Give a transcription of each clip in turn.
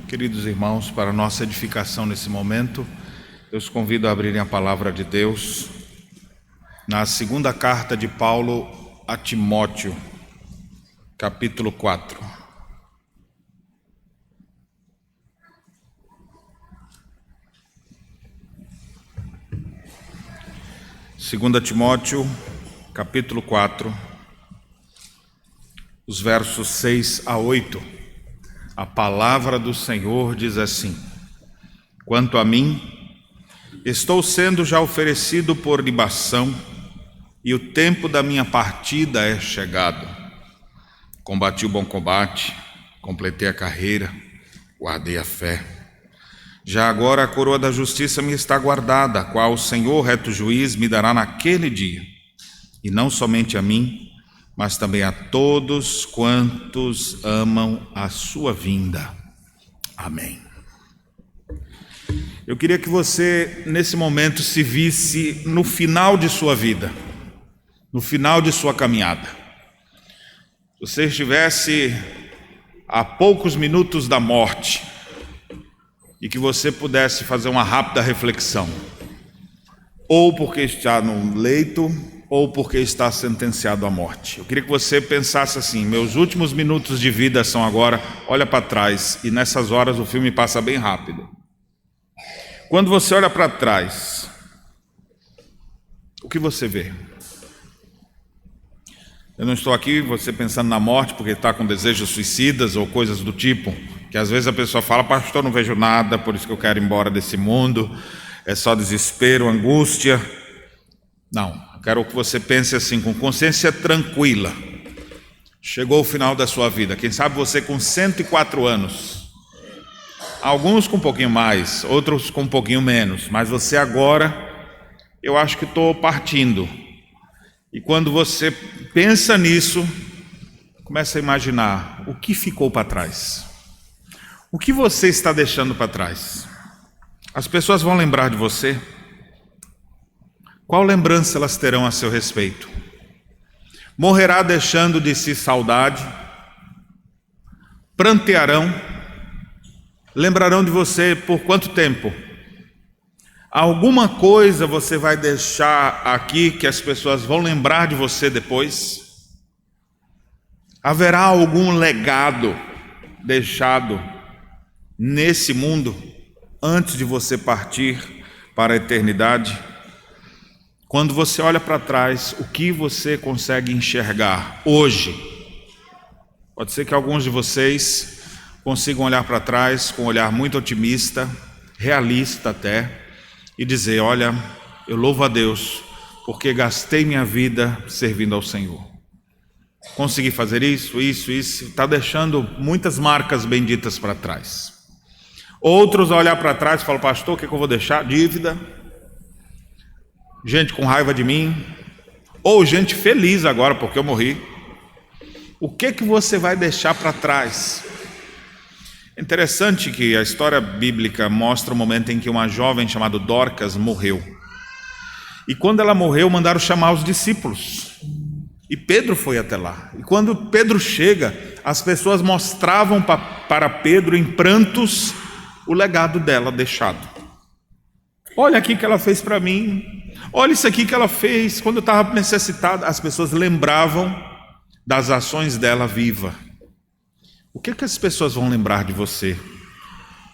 Queridos irmãos, para nossa edificação nesse momento, eu os convido a abrirem a palavra de Deus na segunda carta de Paulo a Timóteo, capítulo 4. Segunda Timóteo, capítulo 4, os versos 6 a 8. A palavra do Senhor diz assim: quanto a mim, estou sendo já oferecido por libação, e o tempo da minha partida é chegado. Combati o bom combate, completei a carreira, guardei a fé. Já agora a coroa da justiça me está guardada, a qual o Senhor, reto juiz, me dará naquele dia, e não somente a mim, mas também a todos quantos amam a sua vinda. Amém. Eu queria que você, nesse momento, se visse no final de sua vida, no final de sua caminhada. Se você estivesse a poucos minutos da morte e que você pudesse fazer uma rápida reflexão, ou porque está no leito, ou porque está sentenciado à morte. Eu queria que você pensasse assim: meus últimos minutos de vida são agora. Olha para trás, e nessas horas o filme passa bem rápido. Quando você olha para trás, o que você vê? Eu não estou aqui, você pensando na morte porque está com desejos suicidas ou coisas do tipo, que às vezes a pessoa fala: pastor, não vejo nada, por isso que eu quero ir embora desse mundo, é só desespero, angústia. Não. Quero que você pense assim, com consciência tranquila. Chegou o final da sua vida. Quem sabe você com 104 anos. Alguns com um pouquinho mais, outros com um pouquinho menos. Mas você agora, eu acho que estou partindo. E quando você pensa nisso, começa a imaginar o que ficou para trás. O que você está deixando para trás? As pessoas vão lembrar de você? Qual lembrança elas terão a seu respeito? Morrerá deixando de si saudade? Prantearão? Lembrarão de você por quanto tempo? Alguma coisa você vai deixar aqui que as pessoas vão lembrar de você depois? Haverá algum legado deixado nesse mundo antes de você partir para a eternidade? Quando você olha para trás, o que você consegue enxergar hoje? Pode ser que alguns de vocês consigam olhar para trás com um olhar muito otimista, realista até, e dizer: olha, eu louvo a Deus, porque gastei minha vida servindo ao Senhor. Consegui fazer isso, está deixando muitas marcas benditas para trás. Outros olhar para trás e falam: pastor, o que eu vou deixar? Dívida. Gente com raiva de mim, ou gente feliz agora porque eu morri. O que você vai deixar para trás? É interessante que a história bíblica mostra o momento em que uma jovem chamada Dorcas morreu. E quando ela morreu, mandaram chamar os discípulos. E Pedro foi até lá. E quando Pedro chega, as pessoas mostravam para Pedro em prantos o legado dela deixado. Olha aqui que ela fez para mim. Olha isso aqui que ela fez quando eu estava necessitado. As pessoas lembravam das ações dela viva. O que as pessoas vão lembrar de você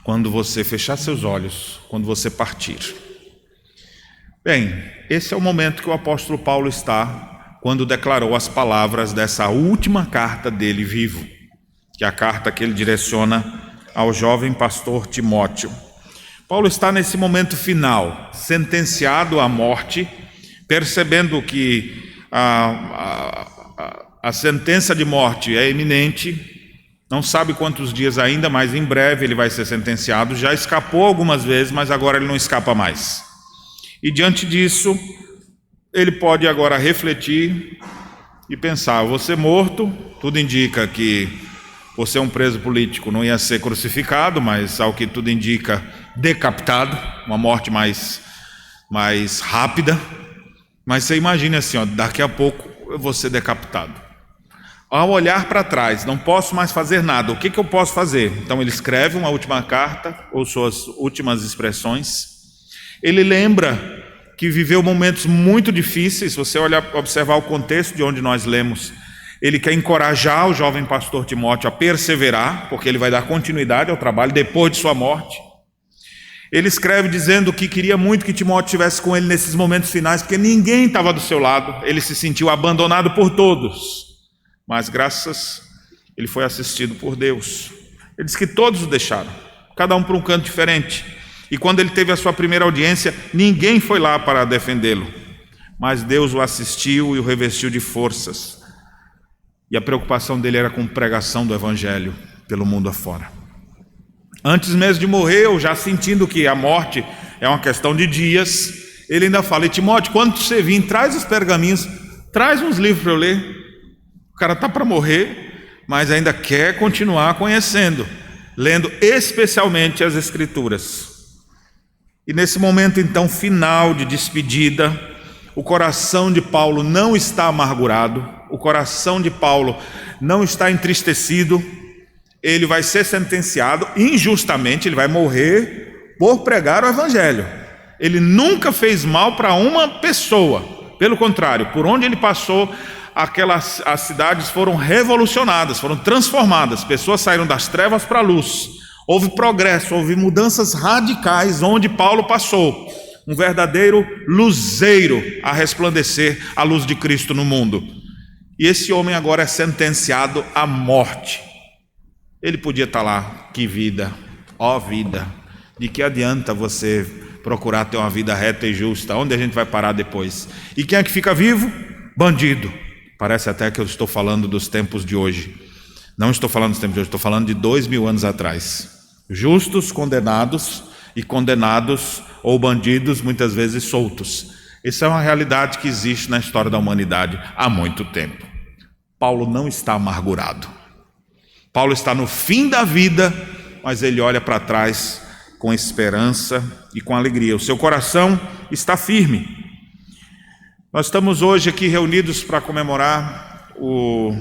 quando você fechar seus olhos, quando você partir? Bem, esse é o momento que o apóstolo Paulo está quando declarou as palavras dessa última carta dele vivo, que é a carta que ele direciona ao jovem pastor Timóteo. Paulo está nesse momento final, sentenciado à morte, percebendo que a sentença de morte é iminente, não sabe quantos dias ainda, mas em breve ele vai ser sentenciado. Já escapou algumas vezes, mas agora ele não escapa mais. E diante disso, ele pode agora refletir e pensar: vou ser morto. Tudo indica que, por ser um preso político, não ia ser crucificado, mas ao que tudo indica, decapitado, uma morte mais rápida. Mas você imagina assim, daqui a pouco eu vou ser decapitado. Ao olhar para trás, não posso mais fazer nada, o que eu posso fazer? Então ele escreve uma última carta, ou suas últimas expressões. Ele lembra que viveu momentos muito difíceis. Se você observar o contexto de onde nós lemos, ele quer encorajar o jovem pastor Timóteo a perseverar, porque ele vai dar continuidade ao trabalho depois de sua morte. Ele escreve dizendo que queria muito que Timóteo estivesse com ele nesses momentos finais, porque ninguém estava do seu lado, ele se sentiu abandonado por todos, mas ele foi assistido por Deus. Ele diz que todos o deixaram, cada um para um canto diferente, e quando ele teve a sua primeira audiência, ninguém foi lá para defendê-lo, mas Deus o assistiu e o revestiu de forças, e a preocupação dele era com a pregação do evangelho pelo mundo afora. Antes mesmo de morrer, ou já sentindo que a morte é uma questão de dias, ele ainda fala: Timóteo, quando você vir, traz os pergaminhos, traz uns livros para eu ler. O cara está para morrer, mas ainda quer continuar conhecendo, lendo especialmente as Escrituras. E nesse momento então final de despedida, o coração de Paulo não está amargurado, o coração de Paulo não está entristecido. Ele vai ser sentenciado injustamente, ele vai morrer por pregar o evangelho. Ele nunca fez mal para uma pessoa, pelo contrário, por onde ele passou, as cidades foram revolucionadas, foram transformadas, pessoas saíram das trevas para a luz, houve progresso, houve mudanças radicais onde Paulo passou, um verdadeiro luzeiro a resplandecer a luz de Cristo no mundo. E esse homem agora é sentenciado à morte. Ele podia estar lá: que vida, ó vida, de que adianta você procurar ter uma vida reta e justa? Onde a gente vai parar depois? E quem é que fica vivo? Bandido. Parece até que eu estou falando dos tempos de hoje. Não estou falando dos tempos de hoje, estou falando de 2000 anos atrás. Justos condenados, e condenados ou bandidos muitas vezes soltos. Essa é uma realidade que existe na história da humanidade há muito tempo. Paulo não está amargurado. Paulo está no fim da vida, mas ele olha para trás com esperança e com alegria. O seu coração está firme. Nós estamos hoje aqui reunidos para comemorar o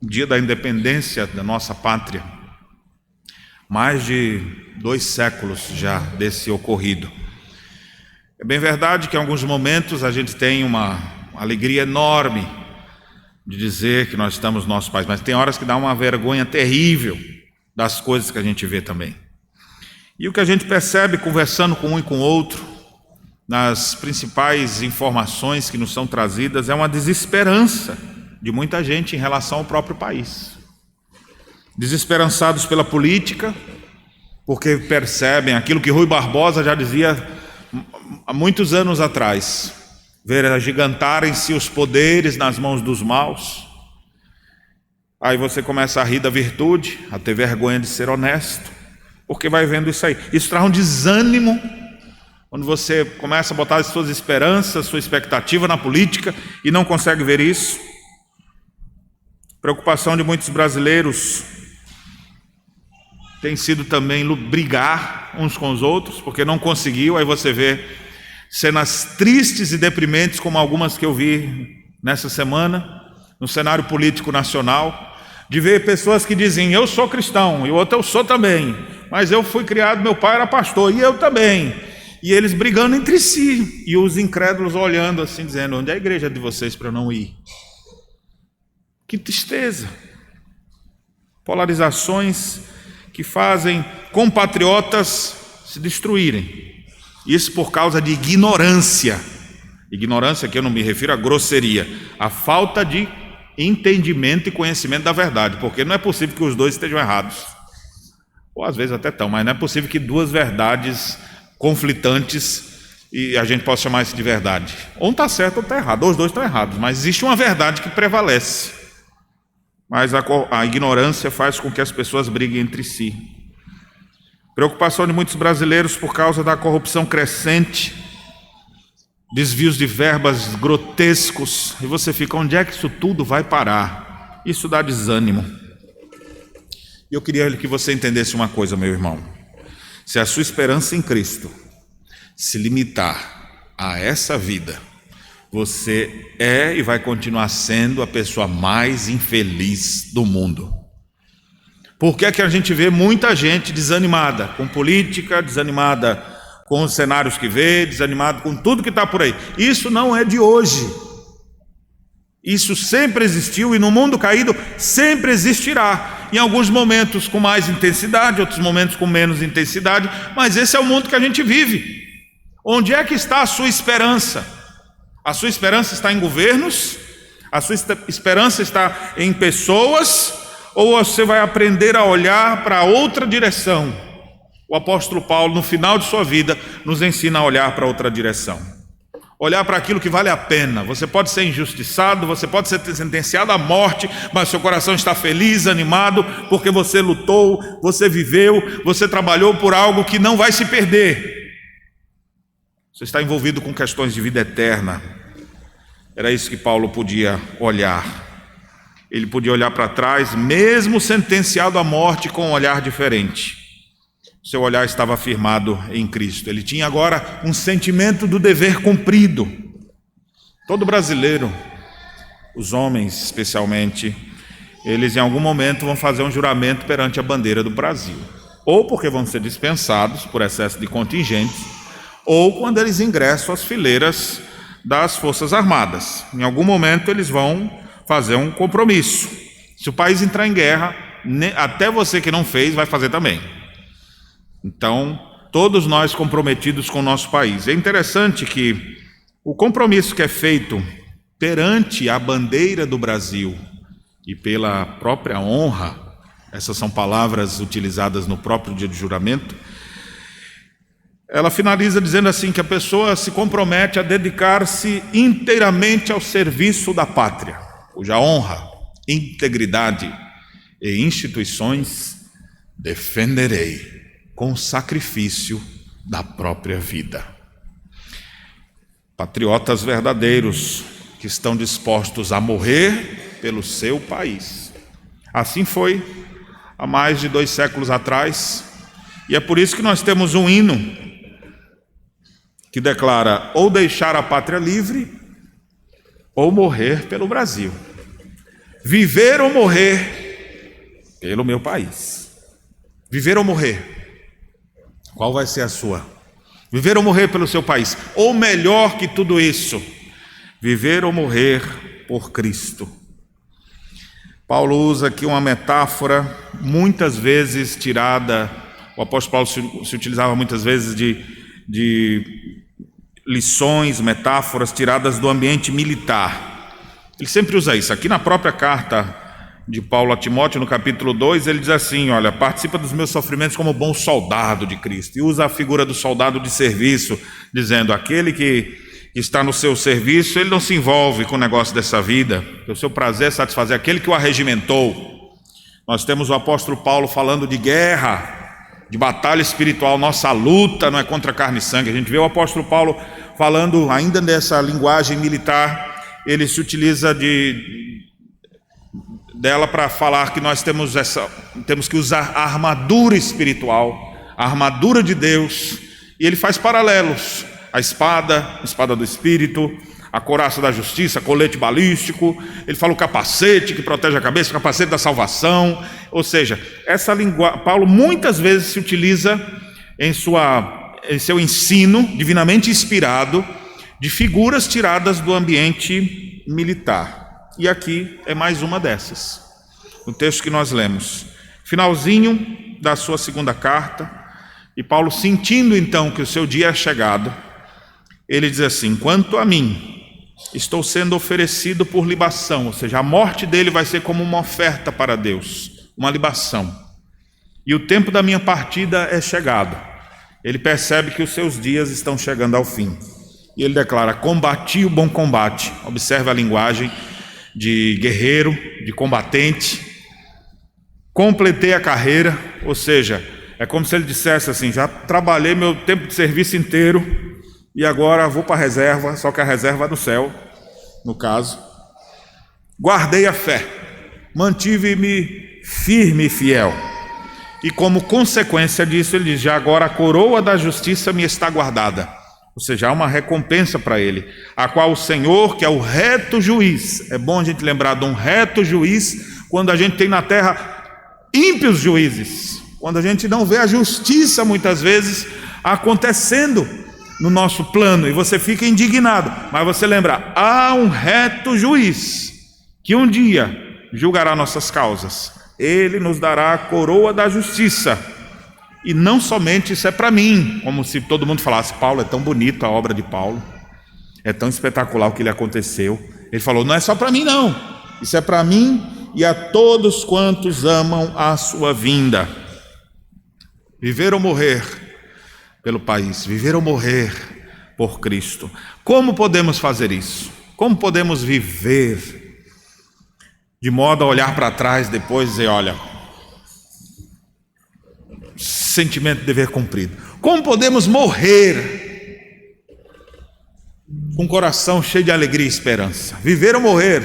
dia da independência da nossa pátria. Mais de 2 séculos já desse ocorrido. É bem verdade que em alguns momentos a gente tem uma alegria enorme de dizer que nós estamos no nosso país, mas tem horas que dá uma vergonha terrível das coisas que a gente vê também. E o que a gente percebe conversando com um e com o outro, nas principais informações que nos são trazidas, é uma desesperança de muita gente em relação ao próprio país. Desesperançados pela política, porque percebem aquilo que Rui Barbosa já dizia há muitos anos atrás: ver agigantarem-se os poderes nas mãos dos maus. Aí você começa a rir da virtude, a ter vergonha de ser honesto, porque vai vendo isso aí. Isso traz um desânimo, quando você começa a botar as suas esperanças, sua expectativa na política e não consegue ver isso. Preocupação de muitos brasileiros tem sido também brigar uns com os outros, porque não conseguiu. Aí você vê cenas tristes e deprimentes, como algumas que eu vi nessa semana, no cenário político nacional, de ver pessoas que dizem: eu sou cristão, e o outro: eu sou também, mas eu fui criado, meu pai era pastor, e eu também. E eles brigando entre si, e os incrédulos olhando assim, dizendo: onde é a igreja de vocês para eu não ir? Que tristeza. Polarizações que fazem compatriotas se destruírem. Isso por causa de ignorância. Ignorância que eu não me refiro à grosseria, a falta de entendimento e conhecimento da verdade, porque não é possível que os dois estejam errados. Ou às vezes até estão, mas não é possível que duas verdades conflitantes e a gente possa chamar isso de verdade. Ou está certo ou está errado, ou os dois estão errados, mas existe uma verdade que prevalece. Mas a ignorância faz com que as pessoas briguem entre si. Preocupação de muitos brasileiros por causa da corrupção crescente, desvios de verbas grotescos, e você fica: onde é que isso tudo vai parar? Isso dá desânimo. E eu queria que você entendesse uma coisa, meu irmão: se a sua esperança em Cristo se limitar a essa vida, você é e vai continuar sendo a pessoa mais infeliz do mundo. Por que é que a gente vê muita gente desanimada com política, desanimada com os cenários que vê, desanimada com tudo que está por aí? Isso não é de hoje. Isso sempre existiu e no mundo caído sempre existirá. Em alguns momentos com mais intensidade, outros momentos com menos intensidade, mas esse é o mundo que a gente vive. Onde é que está a sua esperança? A sua esperança está em governos? A sua esperança está em pessoas? Ou você vai aprender a olhar para outra direção? O apóstolo Paulo, no final de sua vida, nos ensina a olhar para outra direção. Olhar para aquilo que vale a pena. Você pode ser injustiçado, você pode ser sentenciado à morte, mas seu coração está feliz, animado, porque você lutou, você viveu, você trabalhou por algo que não vai se perder. Você está envolvido com questões de vida eterna. Era isso que Paulo podia olhar. Ele podia olhar para trás, mesmo sentenciado à morte, com um olhar diferente. Seu olhar estava firmado em Cristo. Ele tinha agora um sentimento do dever cumprido. Todo brasileiro, os homens especialmente, eles em algum momento vão fazer um juramento perante a bandeira do Brasil. Ou porque vão ser dispensados por excesso de contingentes, ou quando eles ingressam às fileiras das Forças Armadas. Em algum momento eles vão fazer um compromisso. Se o país entrar em guerra, até você que não fez vai fazer também. Então, todos nós comprometidos com o nosso país. É interessante que o compromisso que é feito perante a bandeira do Brasil e pela própria honra, essas são palavras utilizadas no próprio dia de juramento, ela finaliza dizendo assim que a pessoa se compromete a dedicar-se inteiramente ao serviço da pátria, cuja honra, integridade e instituições defenderei com sacrifício da própria vida. Patriotas verdadeiros que estão dispostos a morrer pelo seu país. Assim foi há mais de 2 séculos atrás, e é por isso que nós temos um hino que declara: ou deixar a pátria livre, ou morrer pelo Brasil. Viver ou morrer pelo meu país. Viver ou morrer. Qual vai ser a sua? Viver ou morrer pelo seu país? Ou melhor que tudo isso, viver ou morrer por Cristo. Paulo usa aqui uma metáfora muitas vezes tirada, o apóstolo Paulo se utilizava muitas vezes de lições, metáforas tiradas do ambiente militar. Ele sempre usa isso. Aqui na própria carta de Paulo a Timóteo, no capítulo 2, ele diz assim: olha, participa dos meus sofrimentos como bom soldado de Cristo. E usa a figura do soldado de serviço, dizendo: aquele que está no seu serviço, ele não se envolve com o negócio dessa vida, o seu prazer é satisfazer aquele que o arregimentou. Nós temos o apóstolo Paulo falando de guerra, de batalha espiritual. Nossa luta não é contra carne e sangue. A gente vê o apóstolo Paulo falando ainda dessa linguagem militar. Ele se utiliza dela para falar que nós temos que usar a armadura espiritual, a armadura de Deus, e ele faz paralelos: a espada do Espírito, a couraça da justiça, colete balístico. Ele fala o capacete que protege a cabeça, o capacete da salvação. Ou seja, essa linguagem, Paulo muitas vezes se utiliza em seu ensino divinamente inspirado de figuras tiradas do ambiente militar. E aqui é mais uma dessas, o texto que nós lemos, finalzinho da sua segunda carta. E Paulo, sentindo então que o seu dia é chegado, ele diz assim: quanto a mim, estou sendo oferecido por libação. Ou seja, a morte dele vai ser como uma oferta para Deus, uma libação. E o tempo da minha partida é chegado. Ele percebe que os seus dias estão chegando ao fim. E ele declara: combati o bom combate. Observe a linguagem de guerreiro, de combatente. Completei a carreira. Ou seja, é como se ele dissesse assim: já trabalhei meu tempo de serviço inteiro e agora vou para a reserva, só que a reserva é no céu, no caso. Guardei a fé, mantive-me firme e fiel. E como consequência disso, ele diz: já agora a coroa da justiça me está guardada, Ou seja, há uma recompensa para ele, a qual o Senhor, que é o reto juiz, é bom a gente lembrar de um reto juiz, quando a gente tem na terra ímpios juízes, quando a gente não vê a justiça muitas vezes acontecendo no nosso plano, e você fica indignado, mas você lembra, há um reto juiz, que um dia julgará nossas causas, ele nos dará a coroa da justiça. E não somente isso é para mim, como se todo mundo falasse, Paulo, é tão bonito a obra de Paulo, é tão espetacular o que lhe aconteceu. Ele falou, não é só para mim não, isso é para mim e a todos quantos amam a sua vinda. Viver ou morrer pelo país, viver ou morrer por Cristo. Como podemos fazer isso? Como podemos viver de modo a olhar para trás depois e dizer, olha, sentimento de dever cumprido. Como podemos morrer com o coração cheio de alegria e esperança? Viver ou morrer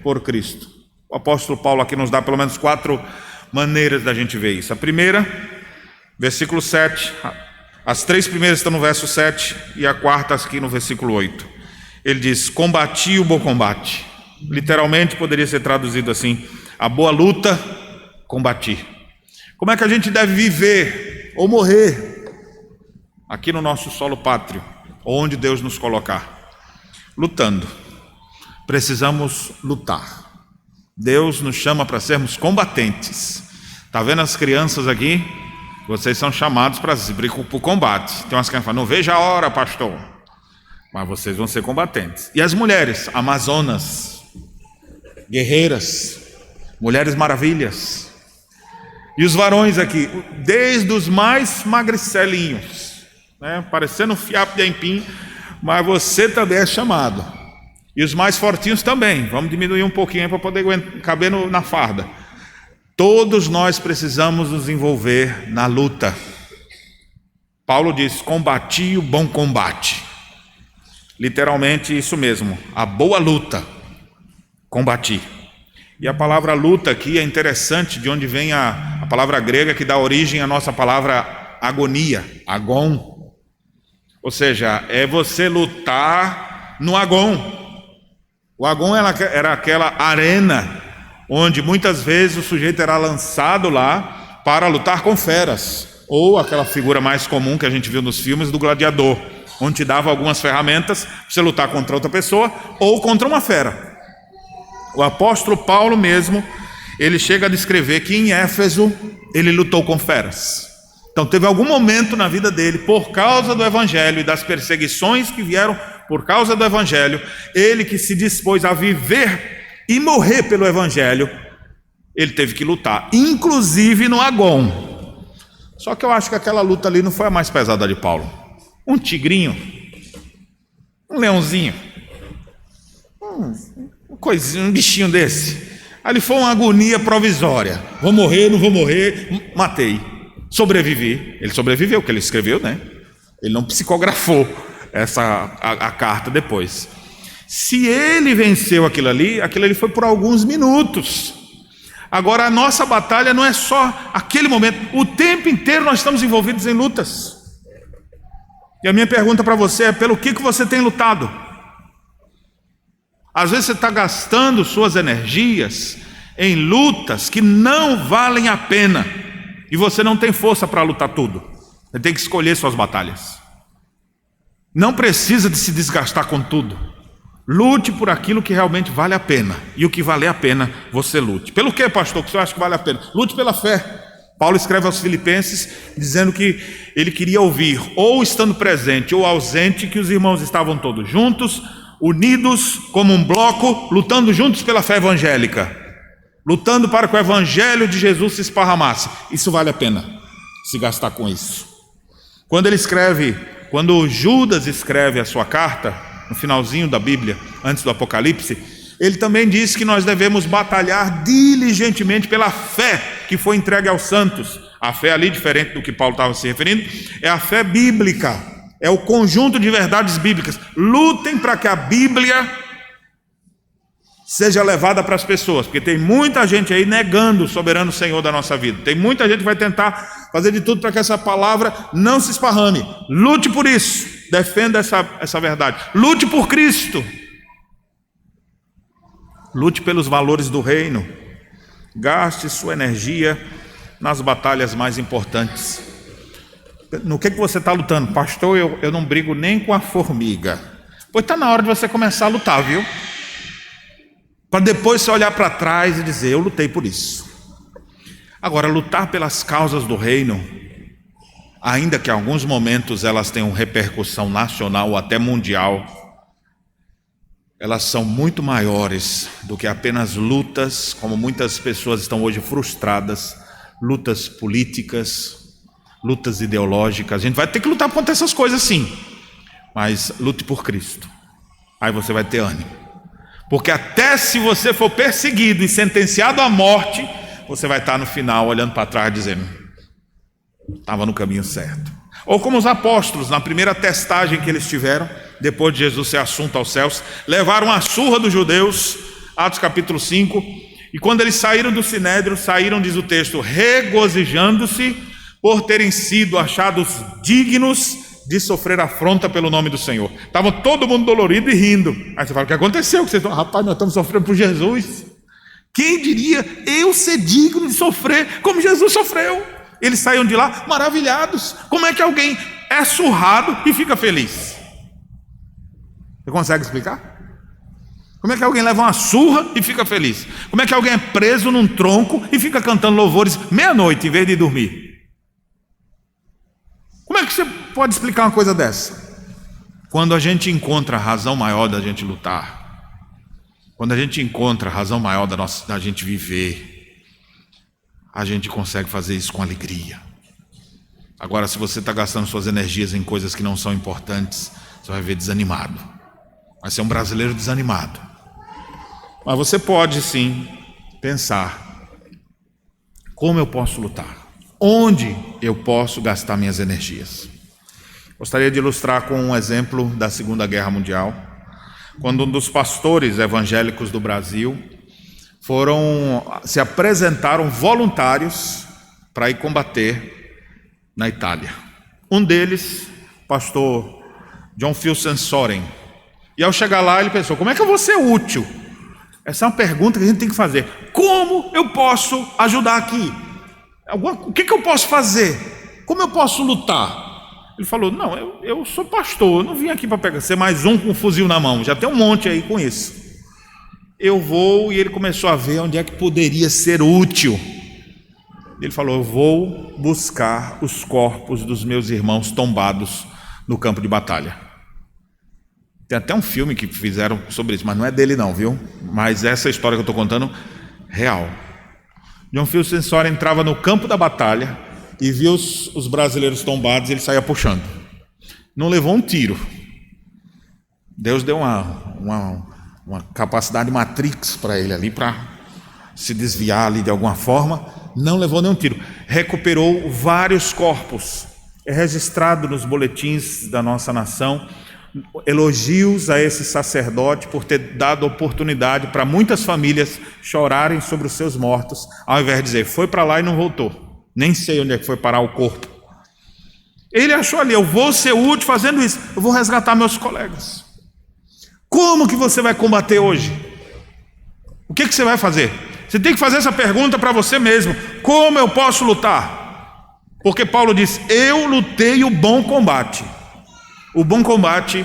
por Cristo? O apóstolo Paulo aqui nos dá pelo menos 4 maneiras da gente ver isso. A primeira, versículo 7, as 3 primeiras estão no verso 7 e a quarta aqui no versículo 8. Ele diz, combati o bom combate. Literalmente poderia ser traduzido assim, a boa luta combati. Como é que a gente deve viver ou morrer aqui no nosso solo pátrio, onde Deus nos colocar? Lutando. Precisamos lutar. Deus nos chama para sermos combatentes. Está vendo as crianças aqui? Vocês são chamados para o combate. Tem umas crianças que falam, não veja a hora, pastor. Mas vocês vão ser combatentes. E as mulheres, amazonas, guerreiras, mulheres maravilhas. E os varões aqui, desde os mais magricelinhos, né, parecendo um fiapo de aipim, mas você também é chamado. E os mais fortinhos também, vamos diminuir um pouquinho para poder caber na farda. Todos nós precisamos nos envolver na luta. Paulo diz, combati o bom combate. Literalmente isso mesmo, a boa luta, combati. E a palavra luta aqui é interessante, de onde vem a palavra grega que dá origem à nossa palavra agonia, agon. Ou seja, é você lutar no agon. O agon era aquela arena onde muitas vezes o sujeito era lançado lá para lutar com feras. Ou aquela figura mais comum que a gente viu nos filmes do gladiador, onde te dava algumas ferramentas para você lutar contra outra pessoa ou contra uma fera. O apóstolo Paulo mesmo, ele chega a descrever que em Éfeso ele lutou com feras. Então teve algum momento na vida dele, por causa do evangelho e das perseguições que vieram por causa do evangelho, ele que se dispôs a viver e morrer pelo evangelho, ele teve que lutar, inclusive no agon. Só que eu acho que aquela luta ali não foi a mais pesada de Paulo. Um tigrinho, um leãozinho, um bichinho desse. Ali foi uma agonia provisória. Vou morrer, não vou morrer, matei. Sobrevivi. Ele sobreviveu, que ele escreveu, né? Ele não psicografou a carta depois. Se ele venceu aquilo ali foi por alguns minutos. Agora a nossa batalha não é só aquele momento. O tempo inteiro nós estamos envolvidos em lutas. E a minha pergunta para você é, pelo que você tem lutado? Às vezes você está gastando suas energias em lutas que não valem a pena, e você não tem força para lutar tudo. Você tem que escolher suas batalhas. Não precisa de se desgastar com tudo. Lute por aquilo que realmente vale a pena, e o que valer a pena, você lute. Pelo que, pastor, que você acha que vale a pena? Lute pela fé. Paulo escreve aos Filipenses dizendo que ele queria ouvir, ou estando presente ou ausente, que os irmãos estavam todos juntos, unidos como um bloco, lutando juntos pela fé evangélica, lutando para que o evangelho de Jesus se esparramasse. Isso vale a pena se gastar com isso. Quando Judas escreve a sua carta, no finalzinho da Bíblia, antes do Apocalipse, ele também diz que nós devemos batalhar diligentemente pela fé que foi entregue aos santos. A fé ali, diferente do que Paulo estava se referindo, é a fé bíblica, é o conjunto de verdades bíblicas. Lutem para que a Bíblia seja levada para as pessoas, porque tem muita gente aí negando o soberano Senhor da nossa vida. Tem muita gente que vai tentar fazer de tudo para que essa palavra não se esparrame. Lute por isso. Defenda essa verdade. Lute por Cristo. Lute pelos valores do reino. Gaste sua energia nas batalhas mais importantes. No que você está lutando? Pastor, eu não brigo nem com a formiga. Pois está na hora de você começar a lutar, viu? Para depois você olhar para trás e dizer, eu lutei por isso. Agora, lutar pelas causas do reino, ainda que em alguns momentos elas tenham repercussão nacional ou até mundial, elas são muito maiores do que apenas lutas, como muitas pessoas estão hoje frustradas, lutas políticas, lutas ideológicas. A gente vai ter que lutar contra essas coisas sim, mas lute por Cristo, aí você vai ter ânimo, porque até se você for perseguido e sentenciado à morte, você vai estar no final olhando para trás dizendo, estava no caminho certo. Ou como os apóstolos, na primeira testagem que eles tiveram, depois de Jesus ser assunto aos céus, levaram a surra dos judeus, Atos capítulo 5, e quando eles saíram do Sinédrio, saíram, diz o texto, regozijando-se por terem sido achados dignos de sofrer afronta pelo nome do Senhor. Estava todo mundo dolorido e rindo. Aí você fala, o que aconteceu? Vocês estão, rapaz, nós estamos sofrendo por Jesus. Quem diria eu ser digno de sofrer como Jesus sofreu? Eles saíram de lá maravilhados. Como é que alguém é surrado e fica feliz? Você consegue explicar? Como é que alguém leva uma surra e fica feliz? Como é que alguém é preso num tronco e fica cantando louvores meia-noite em vez de dormir? Como é que você pode explicar uma coisa dessa? Quando a gente encontra a razão maior da gente lutar, quando a gente encontra a razão maior da gente viver, a gente consegue fazer isso com alegria. Agora, se você está gastando suas energias em coisas que não são importantes, você vai ver desanimado. Vai ser um brasileiro desanimado. Mas você pode sim pensar, como eu posso lutar? Onde eu posso gastar minhas energias? Gostaria de ilustrar com um exemplo da Segunda Guerra Mundial, quando um dos pastores evangélicos do Brasil se apresentaram voluntários para ir combater na Itália. Um deles, pastor John Filson Soren. E ao chegar lá ele pensou, como é que eu vou ser útil? Essa é uma pergunta que a gente tem que fazer. Como eu posso ajudar aqui? O que eu posso fazer? Como eu posso lutar? Ele falou, não, eu sou pastor, eu não vim aqui para ser mais um com um fuzil na mão, já tem um monte aí com isso. Eu vou, e ele começou a ver onde é que poderia ser útil. Ele falou, eu vou buscar os corpos dos meus irmãos tombados no campo de batalha. Tem até um filme que fizeram sobre isso, mas não é dele não, viu? Mas essa história que eu estou contando, real. John Filson Soren entrava no campo da batalha e via os brasileiros tombados e ele saía puxando. Não levou um tiro. Deus deu uma capacidade matrix para ele ali, para se desviar ali de alguma forma. Não levou nenhum tiro. Recuperou vários corpos. É registrado nos boletins da nossa nação elogios a esse sacerdote por ter dado oportunidade para muitas famílias chorarem sobre os seus mortos, ao invés de dizer, foi para lá e não voltou, nem sei onde é que foi parar o corpo. Ele achou ali, eu vou ser útil fazendo isso, eu vou resgatar meus colegas. Como que você vai combater hoje? O que você vai fazer? Você tem que fazer essa pergunta para você mesmo, como eu posso lutar? Porque Paulo diz, eu lutei o bom combate. O bom combate,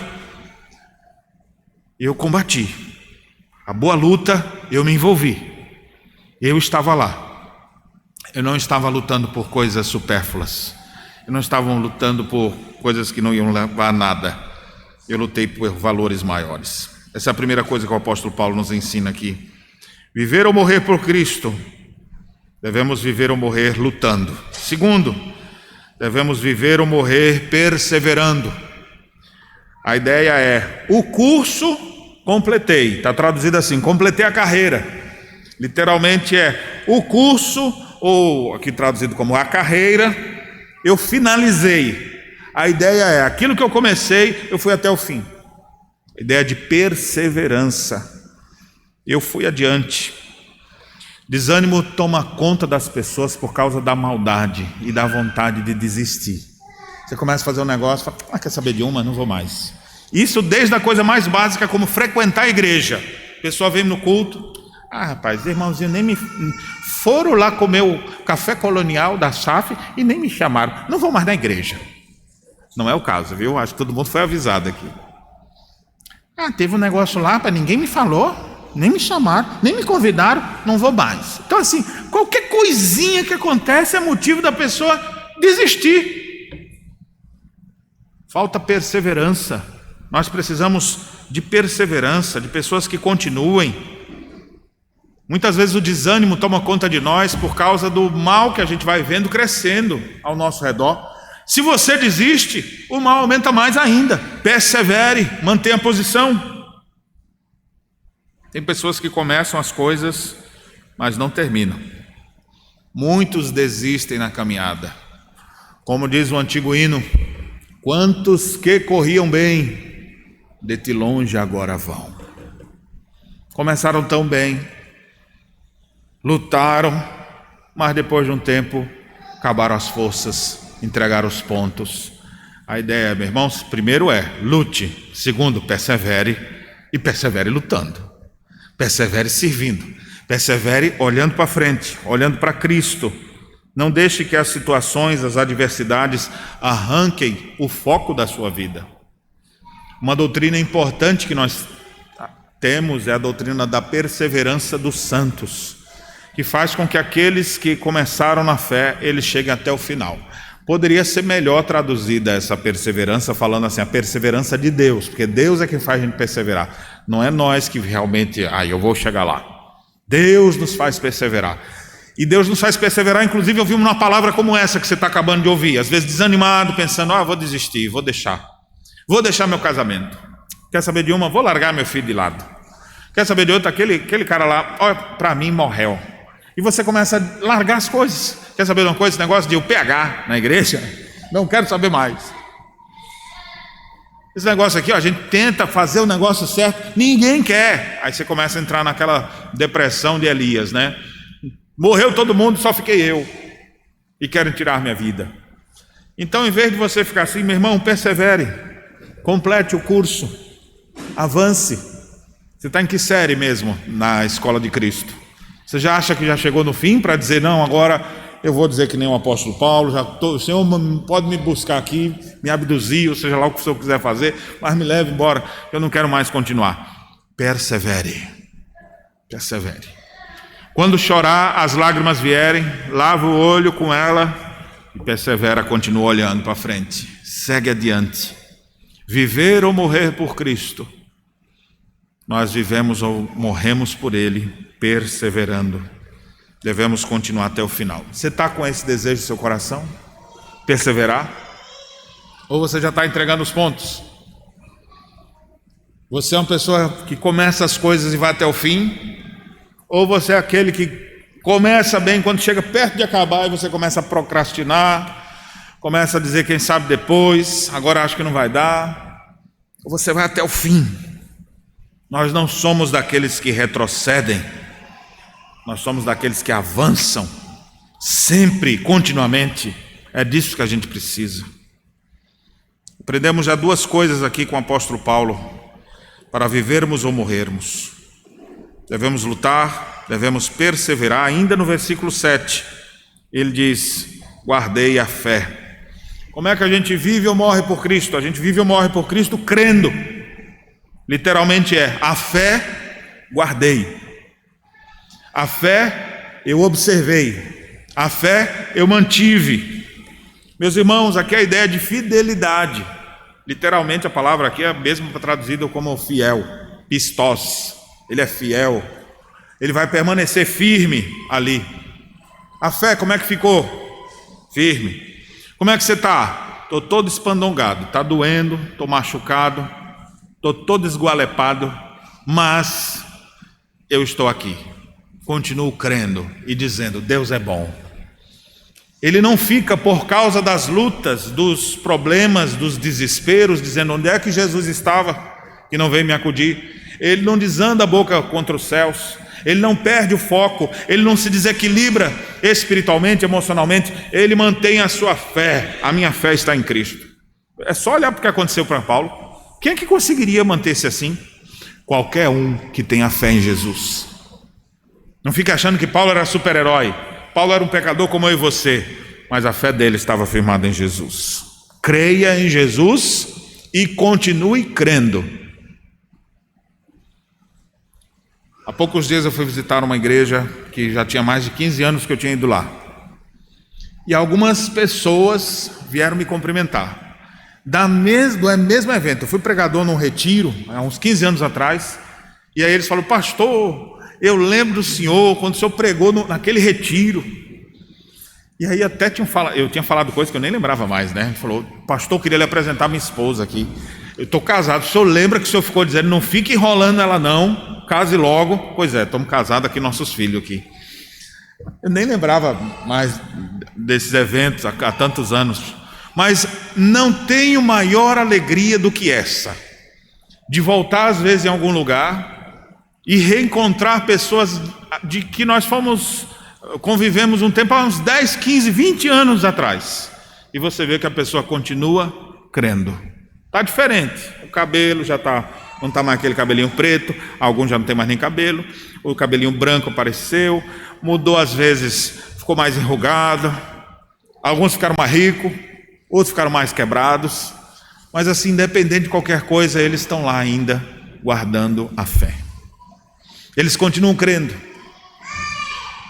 eu combati. A boa luta, eu me envolvi. Eu estava lá. Eu não estava lutando por coisas supérfluas. Eu não estava lutando por coisas que não iam levar a nada. Eu lutei por valores maiores. Essa é a primeira coisa que o apóstolo Paulo nos ensina aqui. Viver ou morrer por Cristo. Devemos viver ou morrer lutando. Segundo, devemos viver ou morrer perseverando. A ideia é, o curso completei, está traduzido assim, completei a carreira. Literalmente é, o curso, ou aqui traduzido como a carreira, eu finalizei. A ideia é, aquilo que eu comecei, eu fui até o fim. A ideia de perseverança. Eu fui adiante. Desânimo toma conta das pessoas por causa da maldade e da vontade de desistir. Você começa a fazer um negócio, fala, quer saber de uma? Não vou mais. Isso desde a coisa mais básica, como frequentar a igreja. A pessoa vem no culto, rapaz, irmãozinho, nem me foram lá comer o café colonial da SAF e nem me chamaram. Não vou mais na igreja. Não é o caso, viu? Acho que todo mundo foi avisado aqui. Teve um negócio lá, ninguém me falou, nem me chamaram, nem me convidaram, não vou mais. Então assim, qualquer coisinha que acontece é motivo da pessoa desistir. Falta perseverança. Nós precisamos de perseverança, de pessoas que continuem. Muitas vezes o desânimo toma conta de nós por causa do mal que a gente vai vendo crescendo ao nosso redor. Se você desiste, o mal aumenta mais ainda. Persevere, mantenha a posição. Tem pessoas que começam as coisas, mas não terminam. Muitos desistem na caminhada. Como diz o antigo hino, quantos que corriam bem, de ti longe agora vão. Começaram tão bem, lutaram, mas depois de um tempo acabaram as forças, entregaram os pontos. A ideia, meus irmãos, primeiro lute. Segundo, persevere, e persevere lutando. Persevere servindo. Persevere olhando para frente, olhando para Cristo. Não deixe que as situações, as adversidades arranquem o foco da sua vida. Uma doutrina importante que nós temos é a doutrina da perseverança dos santos, que faz com que aqueles que começaram na fé, eles cheguem até o final. Poderia ser melhor traduzida essa perseverança falando assim, a perseverança de Deus, porque Deus é quem faz a gente perseverar. Não é nós que realmente, eu vou chegar lá. Deus nos faz perseverar. E Deus nos faz perseverar, inclusive ouvimos uma palavra como essa que você está acabando de ouvir, às vezes desanimado, pensando, vou desistir, vou deixar meu casamento. Quer saber de uma? Vou largar meu filho de lado. Quer saber de outra? Aquele cara lá, olha, para mim morreu. E você começa a largar as coisas. Quer saber de uma coisa? Esse negócio de eu PH na igreja, não quero saber mais. Esse negócio aqui, a gente tenta fazer o negócio certo, ninguém quer. Aí você começa a entrar naquela depressão de Elias, né? Morreu todo mundo, só fiquei eu. E querem tirar minha vida. Então, em vez de você ficar assim, meu irmão, persevere. Complete o curso. Avance. Você está em que série mesmo na escola de Cristo? Você já acha que já chegou no fim para dizer, não, agora eu vou dizer que nem o apóstolo Paulo, o Senhor pode me buscar aqui, me abduzir, ou seja lá o que o Senhor quiser fazer, mas me leve embora, eu não quero mais continuar. Persevere. Persevere. Quando chorar, as lágrimas vierem, lava o olho com ela e persevera, continua olhando para frente. Segue adiante. Viver ou morrer por Cristo. Nós vivemos ou morremos por Ele, perseverando. Devemos continuar até o final. Você está com esse desejo no seu coração? Perseverar? Ou você já está entregando os pontos? Você é uma pessoa que começa as coisas e vai até o fim? Ou você é aquele que começa bem, quando chega perto de acabar, e você começa a procrastinar, começa a dizer quem sabe depois, agora acho que não vai dar? Ou você vai até o fim? Nós não somos daqueles que retrocedem, nós somos daqueles que avançam, sempre, continuamente. É disso que a gente precisa. Aprendemos já duas coisas aqui com o apóstolo Paulo, para vivermos ou morrermos. Devemos lutar, devemos perseverar. Ainda no versículo 7, ele diz, guardei a fé. Como é que a gente vive ou morre por Cristo? A gente vive ou morre por Cristo crendo. Literalmente a fé guardei. A fé eu observei. A fé eu mantive. Meus irmãos, aqui é a ideia de fidelidade. Literalmente a palavra aqui é a mesma traduzida como fiel. Pistos. Ele é fiel. Ele vai permanecer firme ali. A fé, como é que ficou? Firme. Como é que você está? Estou todo espandongado. Está doendo, estou machucado. Estou todo esgualepado. Mas eu estou aqui. Continuo crendo e dizendo, Deus é bom. Ele não fica por causa das lutas, dos problemas, dos desesperos, dizendo onde é que Jesus estava, que não veio me acudir. Ele não desanda a boca contra os céus. ele não perde o foco, ele não se desequilibra espiritualmente, emocionalmente, ele mantém a sua fé. A minha fé está em Cristo. É só olhar para o que aconteceu para Paulo. Quem é que conseguiria manter-se assim? Qualquer um que tenha fé em Jesus. Não fique achando que Paulo era super-herói. Paulo era um pecador como eu e você, mas a fé dele estava firmada em Jesus. Creia em Jesus e continue crendo. Há poucos dias eu fui visitar uma igreja que já tinha mais de 15 anos que eu tinha ido lá. E algumas pessoas vieram me cumprimentar. Do mesmo evento. Eu fui pregador num retiro, há uns 15 anos atrás. E aí eles falaram: pastor, eu lembro do senhor, quando o senhor pregou naquele retiro. E aí até eu tinha falado coisas que eu nem lembrava mais, né? Ele falou: pastor, eu queria lhe apresentar minha esposa aqui. Eu estou casado, o senhor lembra que o senhor ficou dizendo: não fique enrolando ela não, case logo. Pois é, estamos casados aqui, nossos filhos aqui. Eu nem lembrava mais desses eventos há tantos anos. Mas não tenho maior alegria do que essa, de voltar às vezes em algum lugar e reencontrar pessoas de que nós convivemos um tempo, há uns 10, 15, 20 anos atrás, e você vê que a pessoa continua crendo. Está diferente, o cabelo já não está mais aquele cabelinho preto, alguns já não tem mais nem cabelo, o cabelinho branco apareceu, mudou às vezes, ficou mais enrugado, alguns ficaram mais ricos, outros ficaram mais quebrados, mas assim, independente de qualquer coisa, eles estão lá ainda, guardando a fé. Eles continuam crendo.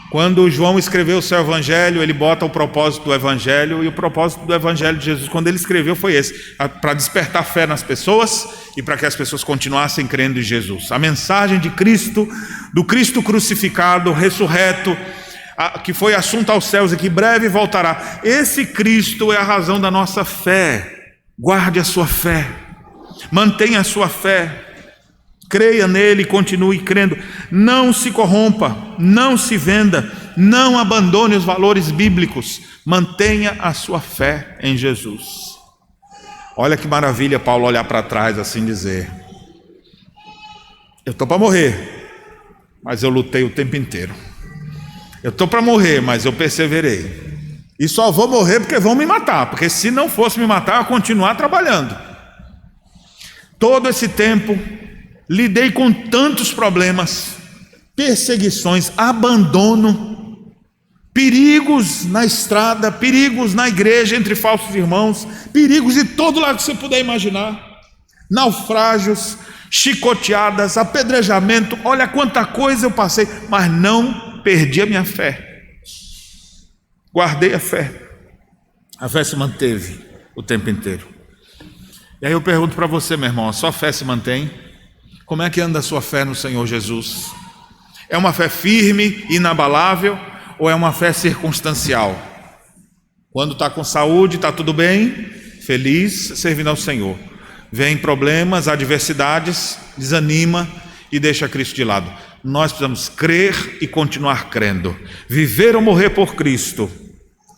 Quando João escreveu o seu evangelho, ele bota o propósito do evangelho, e o propósito do evangelho de Jesus, quando ele escreveu, foi esse: para despertar fé nas pessoas e para que as pessoas continuassem crendo em Jesus. A mensagem de Cristo, do Cristo crucificado, ressurreto, que foi assunto aos céus e que breve voltará. Esse Cristo é a razão da nossa fé. Guarde a sua fé, mantenha a sua fé, creia nele e continue crendo. Não se corrompa, não se venda, não abandone os valores bíblicos, mantenha a sua fé em Jesus. Olha que maravilha Paulo olhar para trás assim e dizer: eu estou para morrer, mas eu lutei o tempo inteiro. Eu estou para morrer, mas eu perseverei. E só vou morrer porque vão me matar, porque se não fosse me matar, eu ia continuar trabalhando. Todo esse tempo, lidei com tantos problemas, perseguições, abandono, perigos na estrada, perigos na igreja entre falsos irmãos, perigos de todo lado que você puder imaginar, naufrágios, chicoteadas, apedrejamento. Olha quanta coisa eu passei, mas não perdi a minha fé, guardei a fé se manteve o tempo inteiro. E aí eu pergunto para você, meu irmão: a sua fé se mantém? Como é que anda a sua fé no Senhor Jesus? É uma fé firme, inabalável, ou é uma fé circunstancial? Quando está com saúde, está tudo bem, feliz, servindo ao Senhor. Vem problemas, adversidades, desanima e deixa Cristo de lado. Nós precisamos crer e continuar crendo, viver ou morrer por Cristo,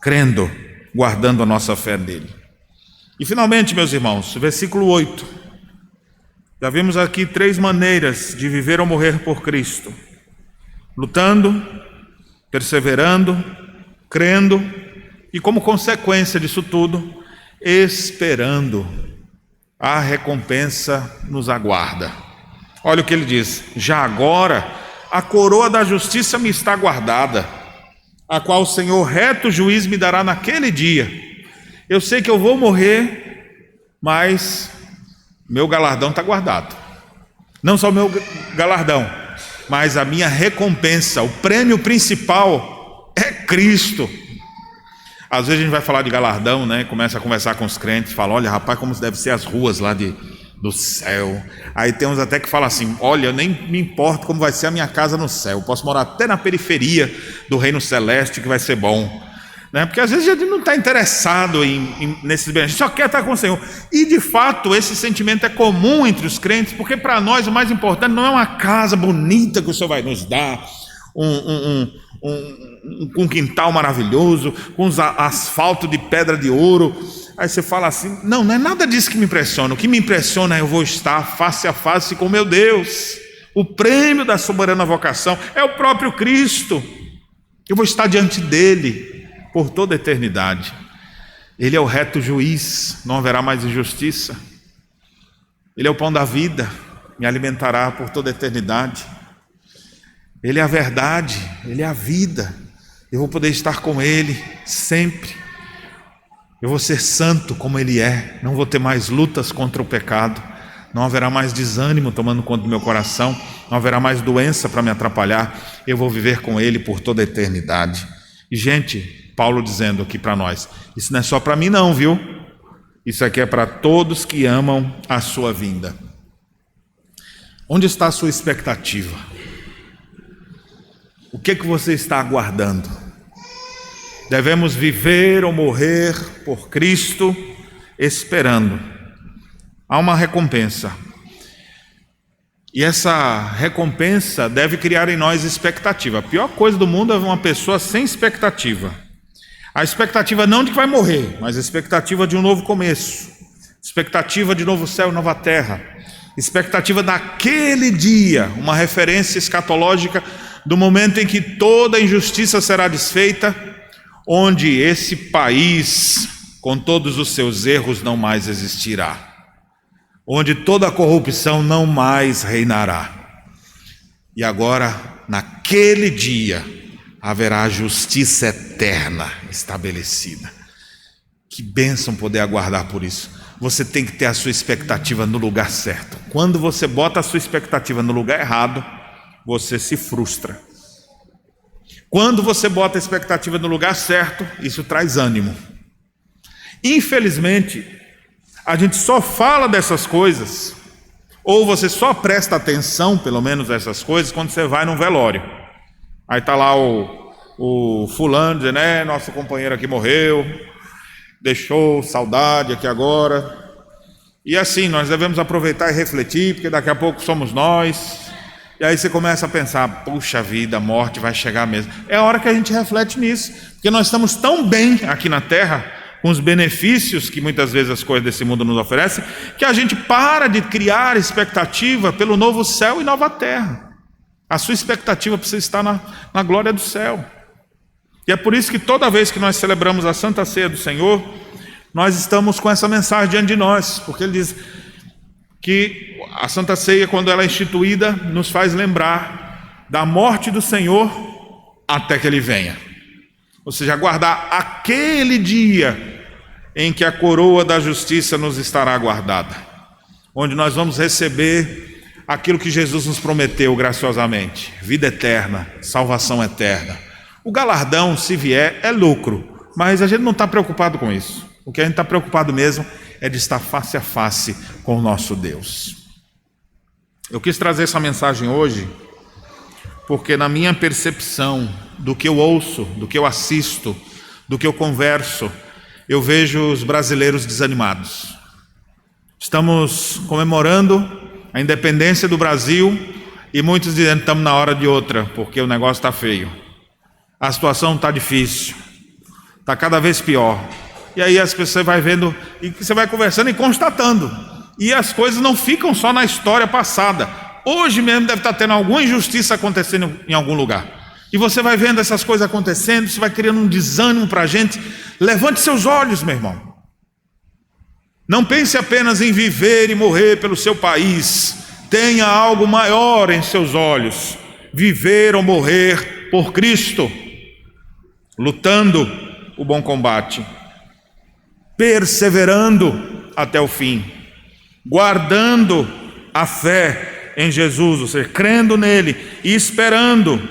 crendo, guardando a nossa fé nele. E finalmente, meus irmãos, versículo 8, já vimos aqui 3 maneiras de viver ou morrer por Cristo: lutando, perseverando, crendo e, como consequência disso tudo, esperando. A recompensa nos aguarda. Olha o que ele diz: já agora a coroa da justiça me está guardada, a qual o Senhor reto juiz me dará naquele dia. Eu sei que eu vou morrer, mas meu galardão está guardado. Não só o meu galardão, mas a minha recompensa, o prêmio principal é Cristo. Às vezes a gente vai falar de galardão, né? Começa a conversar com os crentes, fala: olha, rapaz, como deve ser as ruas lá do céu. Aí tem uns até que falam assim: olha, eu nem me importo como vai ser a minha casa no céu, eu posso morar até na periferia do reino celeste, que vai ser bom, né? Porque às vezes a gente não está interessado nesses bens, a gente só quer estar com o Senhor. E de fato esse sentimento é comum entre os crentes, porque para nós o mais importante não é uma casa bonita que o Senhor vai nos dar, um quintal maravilhoso, com asfalto de pedra de ouro. Aí você fala assim: não é nada disso que me impressiona. O que me impressiona é eu vou estar face a face com meu Deus, O prêmio da soberana vocação é o próprio Cristo. Eu vou estar diante dele por toda a eternidade. Ele é o reto juiz, não haverá mais injustiça. Ele é o pão da vida, me alimentará por toda a eternidade. Ele é a verdade, ele é a vida. Eu vou poder estar com ele sempre. Eu vou ser santo como ele é. Não vou ter mais lutas contra o pecado. Não haverá mais desânimo tomando conta do meu coração. Não haverá mais doença para me atrapalhar. Eu vou viver com ele por toda a eternidade. E gente, Paulo dizendo aqui para nós, isso não é só para mim não, viu? Isso aqui é para todos que amam a sua vinda. Onde está a sua expectativa? O que você está aguardando? Devemos viver ou morrer por Cristo, esperando. Há uma recompensa. E essa recompensa deve criar em nós expectativa. A pior coisa do mundo é uma pessoa sem expectativa. A expectativa não de que vai morrer, mas a expectativa de um novo começo. Expectativa de novo céu e nova terra. Expectativa daquele dia, uma referência escatológica do momento em que toda injustiça será desfeita, onde esse país, com todos os seus erros, não mais existirá, onde toda a corrupção não mais reinará. E agora, naquele dia, haverá justiça eterna estabelecida. Que bênção poder aguardar por isso. Você tem que ter a sua expectativa no lugar certo. Quando você bota a sua expectativa no lugar errado, você se frustra. Quando você bota a expectativa no lugar certo, isso traz ânimo. Infelizmente, a gente só fala dessas coisas, ou você só presta atenção, pelo menos, a essas coisas, quando você vai num velório. Aí está lá o fulano dizendo, nosso companheiro aqui morreu, deixou saudade aqui agora. E assim, nós devemos aproveitar e refletir, porque daqui a pouco somos nós. E aí você começa a pensar, puxa vida, a morte vai chegar mesmo. É a hora que a gente reflete nisso, porque nós estamos tão bem aqui na terra, com os benefícios que muitas vezes as coisas desse mundo nos oferecem, que a gente para de criar expectativa pelo novo céu e nova terra. A sua expectativa precisa estar na glória do céu. E é por isso que toda vez que nós celebramos a Santa Ceia do Senhor, nós estamos com essa mensagem diante de nós, porque ele diz que a Santa Ceia, quando ela é instituída, nos faz lembrar da morte do Senhor até que ele venha. Ou seja, aguardar aquele dia em que a coroa da justiça nos estará guardada, onde nós vamos receber aquilo que Jesus nos prometeu graciosamente: vida eterna, salvação eterna. O galardão, se vier, é lucro, mas a gente não está preocupado com isso. O que a gente está preocupado mesmo é de estar face a face com o nosso Deus. Eu quis trazer essa mensagem hoje porque, na minha percepção do que eu ouço, do que eu assisto, do que eu converso, eu vejo os brasileiros desanimados. Estamos comemorando a independência do Brasil e muitos dizendo que estamos na hora de outra, porque o negócio está feio. A situação está difícil, está cada vez pior. E aí as pessoas vai vendo, e você vai conversando e constatando. E as coisas não ficam só na história passada. Hoje mesmo deve estar tendo alguma injustiça acontecendo em algum lugar. E você vai vendo essas coisas acontecendo, isso vai criando um desânimo para a gente. Levante seus olhos, meu irmão. Não pense apenas em viver e morrer pelo seu país. Tenha algo maior em seus olhos. Viver ou morrer por Cristo, lutando o bom combate, perseverando até o fim, guardando a fé em Jesus, ou seja, crendo nele e esperando.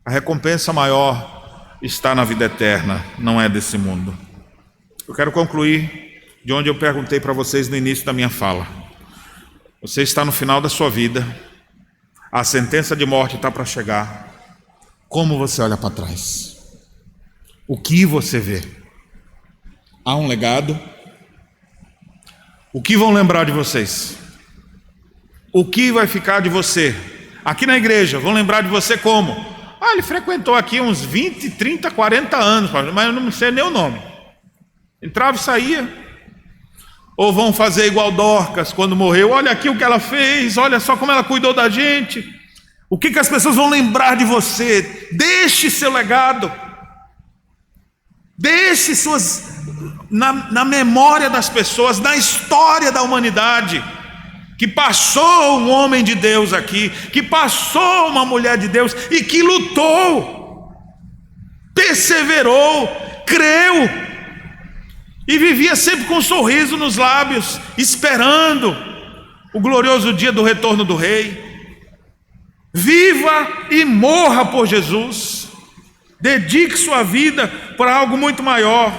A recompensa maior está na vida eterna, não é desse mundo. Eu quero concluir de onde eu perguntei para vocês no início da minha fala. Você está no final da sua vida, a sentença de morte está para chegar. Como você olha para trás? O que você vê? Há um legado? O que vão lembrar de vocês? O que vai ficar de você? Aqui na igreja, vão lembrar de você como? Ele frequentou aqui uns 20, 30, 40 anos, mas eu não sei nem o nome. Entrava e saía. Ou vão fazer igual Dorcas quando morreu: olha aqui o que ela fez, olha só como ela cuidou da gente. O que as pessoas vão lembrar de você? Deixe seu legado. Deixe na memória das pessoas, na história da humanidade, que passou um homem de Deus aqui, que passou uma mulher de Deus e que lutou, perseverou, creu e vivia sempre com um sorriso nos lábios, esperando o glorioso dia do retorno do Rei. Viva e morra por Jesus. Dedique sua vida para algo muito maior.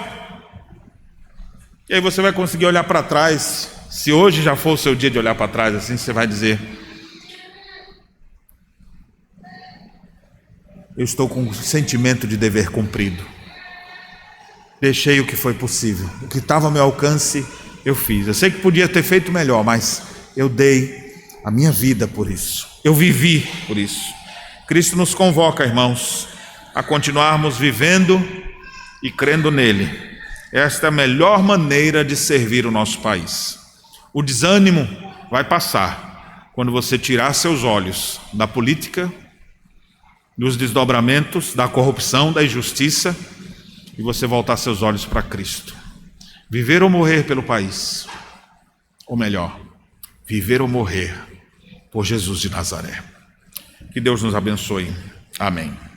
E aí você vai conseguir olhar para trás. Se hoje já for o seu dia de olhar para trás, assim você vai dizer: eu estou com um sentimento de dever cumprido. Deixei o que foi possível. O que estava ao meu alcance, eu fiz. Eu sei que podia ter feito melhor, mas eu dei a minha vida por isso. Eu vivi por isso. Cristo nos convoca, irmãos, a continuarmos vivendo e crendo nele. Esta é a melhor maneira de servir o nosso país. O desânimo vai passar quando você tirar seus olhos da política, dos desdobramentos, da corrupção, da injustiça, e você voltar seus olhos para Cristo. Viver ou morrer pelo país, ou melhor, viver ou morrer por Jesus de Nazaré. Que Deus nos abençoe. Amém.